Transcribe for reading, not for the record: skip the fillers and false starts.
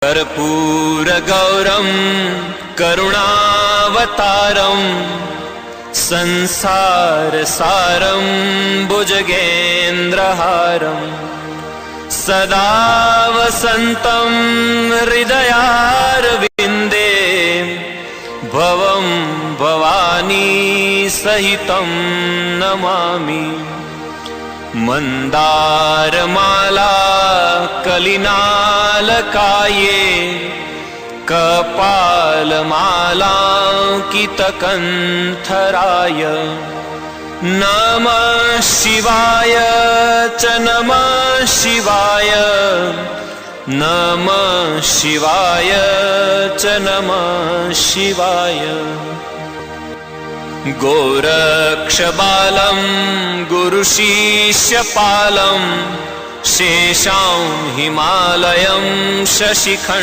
कर्पूरगौरं करुणावतारं संसारसारं भुजगेन्द्रहारं सदा वसन्तं हृदयारविन्दे भवं भवानी सहितं नमामि। मन्दारमाला कलिनालकाये कपालमालाङ्कितकण्ठराय नमः शिवाय च नमः शिवाय नमः शिवाय च नमः शिवाय। गोरक्षबालं गुरुशिष्यपालं शेषां हिमालयं शशिखण्डं